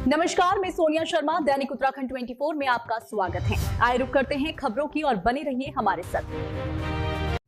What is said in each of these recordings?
नमस्कार, मैं सोनिया शर्मा, दैनिक उत्तराखंड 24 में आपका स्वागत है। आए रुक करते हैं खबरों की और बने रहिए हमारे साथ।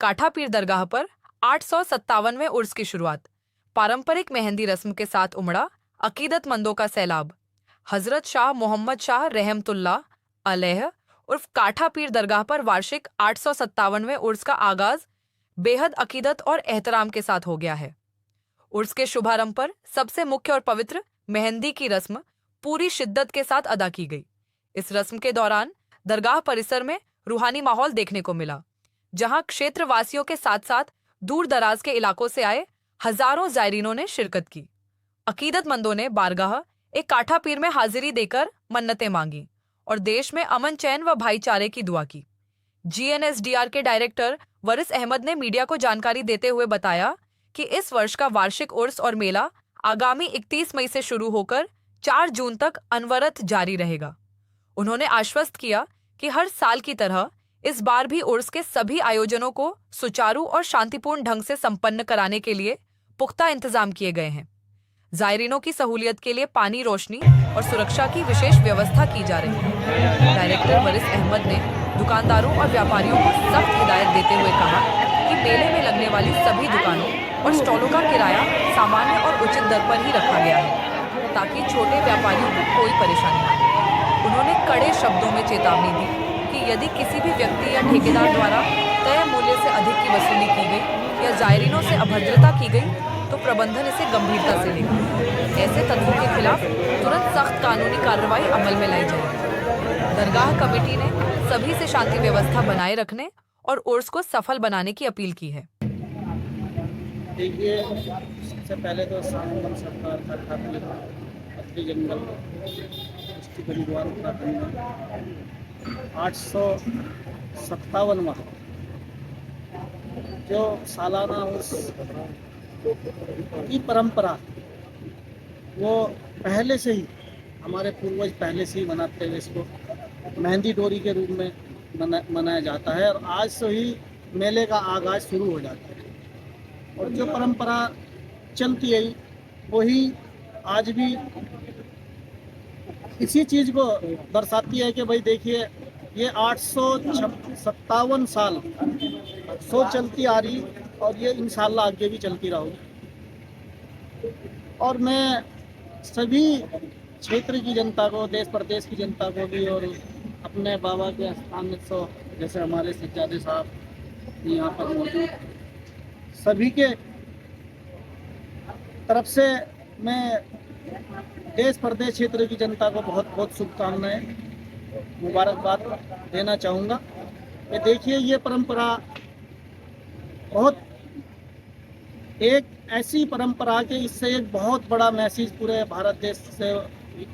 काठा पीर दरगाह पर 857वें उर्स की शुरुआत। पारंपरिक मेहंदी रस्म के साथ उमड़ा अकीदतमंदों का सैलाब। हजरत शाह मोहम्मद शाह रहमतुल्लाह अलैह उर्फ काठा पीर दरगाह पर वार्षिक 857वें उर्स का आगाज बेहद अकीदत और एहतराम के साथ हो गया है। उर्स के शुभारंभ पर सबसे मुख्य और पवित्र मेहंदी की रस्म पूरी शिद्दत के साथ अदा की गई। इस रस्म के दौरान दरगाह परिसर में रूहानी माहौल देखने को मिला, जहां क्षेत्रवासियों के साथ साथ दूर दराज के इलाकों से आए हजारों जायरीनों ने शिरकत की। अकीदतमंदों ने बारगाह एक काठा पीर में हाजिरी देकर मन्नतें मांगी और देश में अमन चैन व भाईचारे की दुआ की। GNSDR के डायरेक्टर वरिस अहमद ने मीडिया को जानकारी देते हुए बताया कि इस वर्ष का वार्षिक उर्स और मेला आगामी 31 मई से शुरू होकर 4 जून तक अनवरत जारी रहेगा। उन्होंने आश्वस्त किया कि हर साल की तरह इस बार भी उर्स के सभी आयोजनों को सुचारू और शांतिपूर्ण ढंग से संपन्न कराने के लिए पुख्ता इंतजाम किए गए हैं। जायरीनों की सहूलियत के लिए पानी, रोशनी और सुरक्षा की विशेष व्यवस्था की जा रही है। डायरेक्टर वरिस अहमद ने दुकानदारों और व्यापारियों को सख्त हिदायत देते हुए कहा कि मेले में लगने वाली सभी दुकानों और स्टॉलों का किराया सामान्य और उचित दर पर ही रखा गया है, ताकि छोटे व्यापारियों को कोई परेशानी न हो। उन्होंने कड़े शब्दों में चेतावनी दी कि यदि किसी भी व्यक्ति या ठेकेदार द्वारा तय मूल्य से अधिक की वसूली की गई या जायरीनों से अभद्रता की गई तो प्रबंधन इसे गंभीरता से लेगा। ऐसे तत्वों के खिलाफ तुरंत सख्त कानूनी कार्रवाई अमल में लाई जाएगी। दरगाह कमेटी ने सभी से शांति व्यवस्था बनाए रखने और उर्स को सफल बनाने की अपील की है। देखिए, सबसे पहले तो सामान सरकार का खातिर अपनी जंगल उसकी परिवार उत्तराखंड में 857वां जो सालाना उर्स की परंपरा वो पहले से ही हमारे पूर्वज पहले से ही मनाते हुए इसको मेहंदी डोरी के रूप में मनाया जाता है और आज से ही मेले का आगाज शुरू हो जाता है। और जो परंपरा चलती आई वही आज भी इसी चीज़ को दर्शाती है कि भाई देखिए, ये 857 साल सो चलती आ रही और ये इंशाल्लाह आगे भी चलती रहेगी। और मैं सभी क्षेत्र की जनता को, देश प्रदेश की जनता को भी और अपने बाबा के स्थान जैसे हमारे सज्जादे साहब यहाँ पर मौजूद सभी के तरफ से मैं देश प्रदेश क्षेत्र की जनता को बहुत बहुत शुभकामनाएं, मुबारकबाद देना चाहूँगा। कि देखिए, ये परंपरा बहुत एक ऐसी परंपरा के इससे एक बहुत बड़ा मैसेज पूरे भारत देश से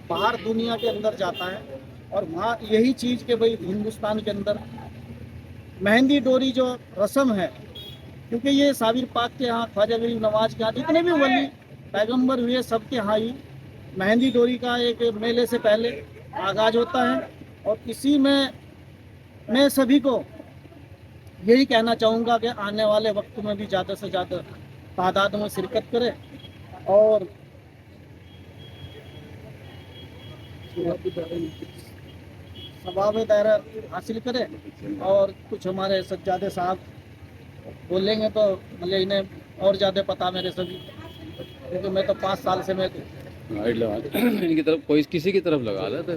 बाहर दुनिया के अंदर जाता है। और वहाँ यही चीज़ के भाई हिंदुस्तान के अंदर मेहंदी डोरी जो रस्म है, क्योंकि ये साबिर पाक के यहाँ, ख्वाजा गरीब नवाज के यहाँ, जितने भी वली पैगंबर हुए सबके यहाँ ही मेहंदी डोरी का एक मेले से पहले आगाज होता है। और इसी में मैं सभी को यही कहना चाहूँगा कि आने वाले वक्त में भी ज़्यादा से ज़्यादा तादाद में शिरकत करें और सवाब दायरा हासिल करें। और कुछ हमारे सज्जादे साहब बोलेंगे तो मतलब इन्हें और ज़्यादा पता मेरे सभी, क्योंकि मैं तो 5 साल से मैं इनकी तरफ कोई किसी की तरफ लगा रहा था।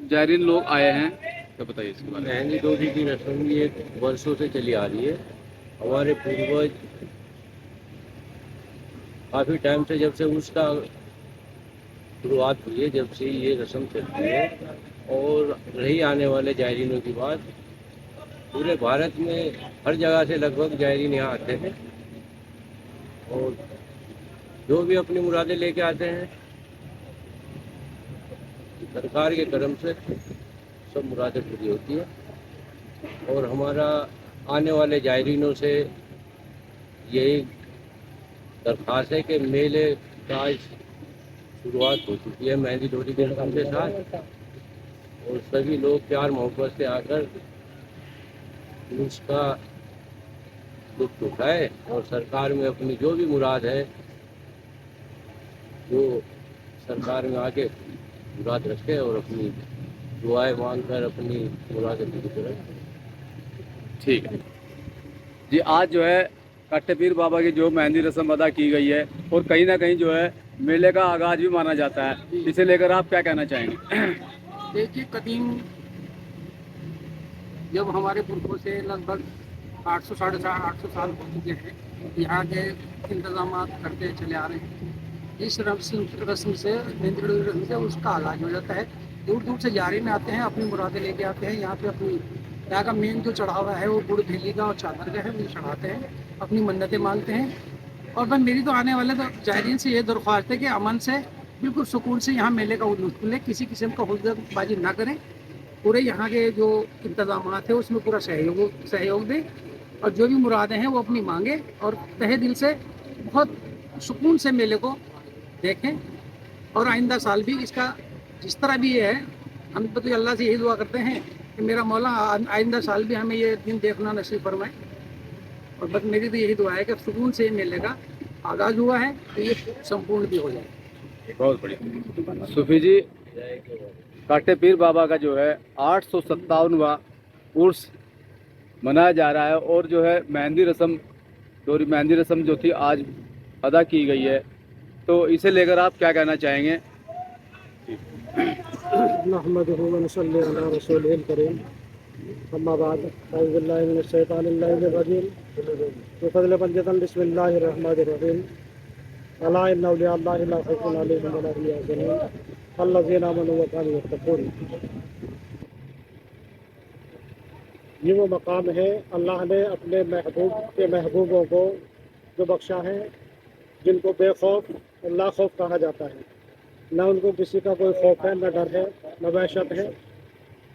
जायरीन लोग आए हैं, क्या बताइए इसके बारे में? मेहंदी डोरी की रस्म ये वर्षों से चली आ रही है। हमारे पूर्वज काफ़ी टाइम से, जब से उसका शुरुआत हुई है, जब से ये रस्म चलती है। और रही आने वाले जायरीनों की बात, पूरे भारत में हर जगह से लगभग जायरीन यहाँ आते हैं और जो भी अपनी मुरादें लेके आते हैं, सरकार के करम से सब मुरादें पूरी होती है। और हमारा आने वाले जायरीनों से यही दरख्वास्त है कि मेले का शुरुआत हो चुकी है मेहंदी डोरी के रस्म के साथ, और सभी लोग प्यार मोहब्बत से आकर उसका लुत्फ उठाए और सरकार में अपनी जो भी मुराद है वो सरकार में आके मुराद रखे और अपनी दुआएं मांग कर अपनी मुरादें पूरी करें। ठीक है जी। आज जो है काटे पीर बाबा की जो मेहंदी रस्म अदा की गई है और कहीं ना कहीं जो है मेले का आगाज भी माना जाता है, इसे लेकर आप क्या कहना चाहेंगे? देखिए, कदीम जब हमारे पुरखों से लगभग 800 साढ़े 800 साल हो चुके हैं, यहाँ के इंतजाम करते चले आ रहे हैं। इस रस्म से मेहंदी रस्म से उसका आगाज हो जाता है। दूर दूर से जारीन आते हैं, अपनी मुरादें लेके आते हैं। यहाँ पे अपनी यहाँ का मेन जो चढ़ावा है वो गुड़ भेली का और चादर का है, वो चढ़ाते हैं, अपनी मन्नतें मांगते हैं। और बस मेरी तो आने वाले तो जायरीन से ये दरख्वास्त है कि अमन से बिल्कुल सुकून से यहाँ मेले का लुत्फ लें, किसी किस्म का हुज्जतबाजी ना करें। पूरे यहाँ के जो इंतजाम है उसमें पूरा सहयोग दें और जो भी मुरादें हैं वो अपनी मांगे और तहे दिल से बहुत सुकून से मेले को देखें। और आइंदा साल भी इसका जिस तरह भी ये है, हम तो अल्लाह से यही दुआ करते हैं कि मेरा मौला आइंदा साल भी हमें ये दिन देखना नसीब फरमाए। और बस मेरी तो यही दुआ है कि सुकून से मेले का आगाज़ हुआ है तो ये संपूर्ण भी हो जाए। बहुत बढ़िया। सूफी जी, काटे पीर बाबा का जो है 857वां उर्स मनाया जा रहा है और जो है मेहंदी रस्म जो थी आज अदा की गई है, तो इसे लेकर आप क्या कहना चाहेंगे? नहमदुहु व नसल्ली अला रसूलिल करीम, अम्मा बाद, अऊज़ु बिल्लाहि मिनश शैतानिर रजीम, बिफज़्लि पंजतन बिस्मिल्लाहिर रहमानिर रहीम, अला इन्ना औलिया अल्लाहि ला खौफुन अलैहिम व ला हुम यहज़नून अल्लज़ीना आमनू व कानू यत्तक़ून। ये वो मकाम है अल्लाह ने अपने महबूब के महबूबों को जो बख्शा है, जिनको बेखौफ और लाखौफ कहा जाता है। न उनको किसी का कोई खौफ है, न डर है, न वहशत है।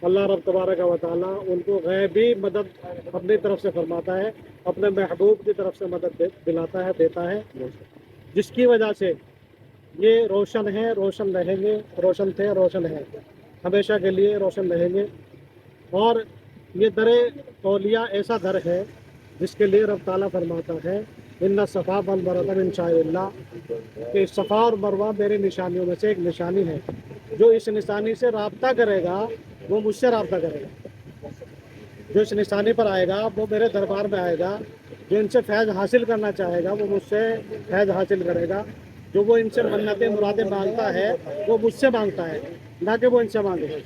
अल्लाह रब तबारक व तआला उनको गैबी मदद अपनी तरफ से फरमाता है, अपने महबूब की तरफ से मदद दिलाता है, देता है, जिसकी वजह से ये रोशन है, रोशन रहेंगे, रोशन थे, रोशन है, हमेशा के लिए रोशन रहेंगे। और ये दरे तौलिया ऐसा दर है जिसके लिए रब ताला फरमाता है, इन्ना सफ़ा वल मरवा मिन शाइरिल्लाह, कि सफ़ा और मरवा मेरी निशानियों में से एक निशानी है। जो इस निशानी से राब्ता करेगा वो मुझसे राब्ता करेगा। जो इस निशानी पर आएगा वो मेरे दरबार में आएगा। जो इनसे फैज़ हासिल करना चाहेगा वो मुझसे फैज़ हासिल करेगा। जो वो इनसे मन्नतें मुरादें मांगता है वो मुझसे मांगता है, ना कि वो इनसे मांगे।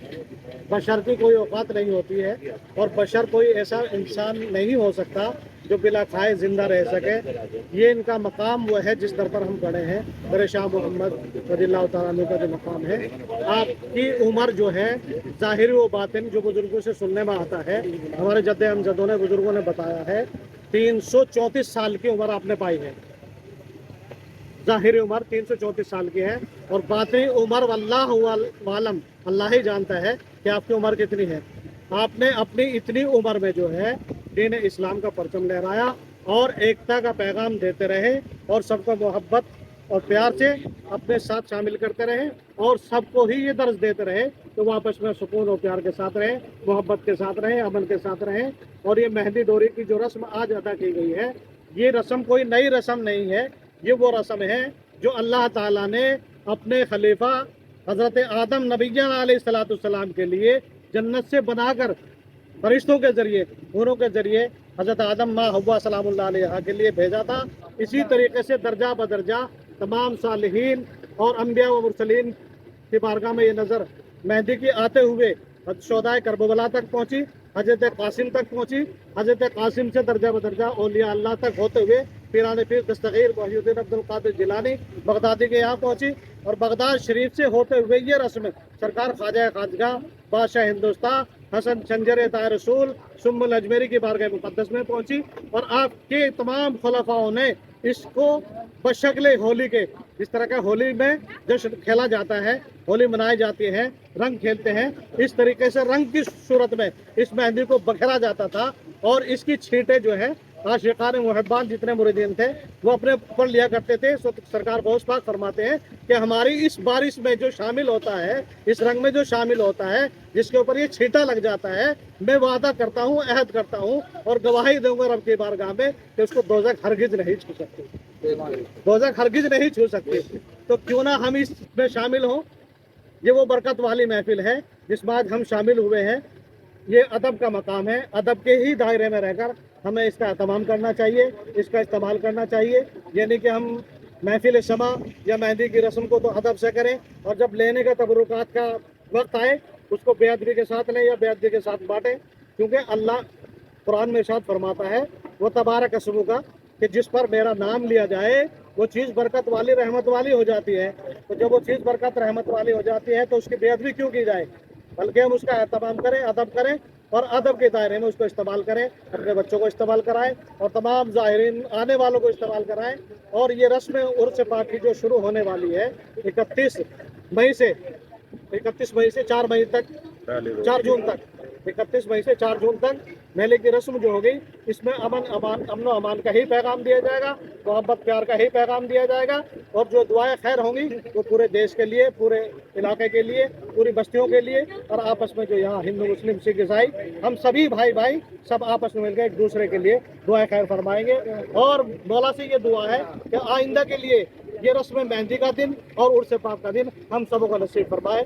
बशर की कोई औकात नहीं होती है और बशर कोई ऐसा इंसान नहीं हो सकता जो बिला खाए ज़िंदा रह सके। ये इनका मकाम वो है जिस दर पर हम खड़े हैं। मेरे शाह मोहम्मद रज़ियल्लाहु तआला अन्हु का जो मकाम है, आपकी उम्र जो है ज़ाहिर व बातिन जो बुज़ुर्गों से सुनने में आता है, हमारे जद्दे अमजदों ने बुज़ुर्गों ने बताया है 334 साल की उम्र आपने पाई है। ज़ाहिरी उम्र 334 साल की है और बातिनी उम्र वल्लाहु आलम, अल्लाह ही जानता है कि आपकी उम्र कितनी है। आपने अपनी इतनी उम्र में जो है दीन इस्लाम का परचम लहराया और एकता का पैगाम देते रहे और सबको मोहब्बत और प्यार से अपने साथ शामिल करते रहे और सबको ही ये दर्ज देते रहे कि वो आपस में सुकून और प्यार के साथ रहे, मोहब्बत के साथ रहे, अमन के साथ रहे। और ये मेहंदी डोरी की जो रस्म आज अदा की गई है, ये रस्म कोई नई रस्म नहीं है। ये वो रस्म है जो अल्लाह ताला ने अपने खलीफा हज़रत आदम नबीजान अलैहिस्सलाम के लिए जन्नत से बनाकर फरिश्तों के ज़रिए, नूरों के ज़रिए हज़रत आदम माँ हव्वा सलामुल्लाह अलैहा के लिए भेजा था। इसी तरीके से दर्जा बदर्जा तमाम सालिहीन और अम्बिया व मुरसलीन की बारगाह में ये नज़र मेहंदी की आते हुए शोदाए करबला तक पहुँची, हज़रत कासिम तक पहुँची, हज़रत कासिम से दर्जा बदर्जा औलिया अल्लाह तक होते हुए पीराने पीर दस्तगीर मुहीउद्दीन अब्दुल कादिर जिलानी बगदादी के यहाँ पहुँची और बगदाद शरीफ से होते हुए ये रस्म सरकार ख्वाजा खाजगा बादशाह हिंदुस्तान हसन चंजर ताय रसूल सुम्मुल अजमेरी की बारगाह मुक़द्दस में पहुँची। और आपके तमाम खुलफाओं ने इसको बशक्ल होली के, जिस तरह का होली में जश्न खेला जाता है, होली मनाई जाती है, रंग खेलते हैं, इस तरीके से रंग की सूरत में इस मेहंदी को बखेरा जाता था। और इसकी छींटें जो है आशिकान मुहब्बान जितने मुरीदीन थे वो अपने ऊपर लिया करते थे। सरकार गौस पाक फरमाते हैं कि हमारी इस बारिश में जो शामिल होता है, इस रंग में जो शामिल होता है, जिसके ऊपर ये छींटा लग जाता है, मैं वादा करता हूँ, अहद करता हूँ और गवाही दूंगा रब की बारगाह में कि उसको दोज़ख हरगिज नहीं छू सकती। दोज़ख हरगिज नहीं छू सकती। तो क्यों ना हम इसमें शामिल हों। ये वो बरकत वाली महफिल है जिसमें आज हम शामिल हुए हैं। ये अदब का मकाम है, अदब के ही दायरे में रहकर हमें इसका एहतमाम करना चाहिए, इसका इस्तेमाल करना चाहिए। यानी कि हम महफिल शमा या मेहंदी की रस्म को तो अदब से करें, और जब लेने का तबरुकात का वक्त आए उसको बेअदबी के साथ लें या बेअदबी के साथ बांटें। क्योंकि अल्लाह कुरान में इरशाद फरमाता है, वो तबारक अस्मु का, कि जिस पर मेरा नाम लिया जाए वो चीज़ बरकत वाली रहमत वाली हो जाती है। तो जब वो चीज़ बरकत रहमत वाली हो जाती है तो उसकी बेअदबी क्यों की जाए, बल्कि हम उसका एहतमाम करें, अदब करें और अदब के दायरे में उसको इस्तेमाल करें। अपने बच्चों को इस्तेमाल कराएं और तमाम ज़ाहिरीन आने वालों को इस्तेमाल कराएं। और ये रस्म उर्स पाक की जो शुरू होने वाली है 31 मई से 4 मई तक, 4 जून तक, 31 मई से 4 जून तक मेले की रस्म जो होगी, इसमें अमन व अमान का ही पैगाम दिया जाएगा, मोहब्बत प्यार का ही पैगाम दिया जाएगा। और जो दुआएं खैर होंगी वो पूरे देश के लिए, पूरे इलाके के लिए, पूरी बस्तियों के लिए, और आपस में जो यहाँ हिंदू मुस्लिम सिख ईसाई हम सभी भाई भाई सब आपस में मिलकर एक दूसरे के लिए दुआएं खैर फरमाएंगे। और मौला से ये दुआ है कि आइंदा के लिए ये रस्म मेहंदी का दिन और उर्स पाक का दिन हम सबों को नसीब फरमाए।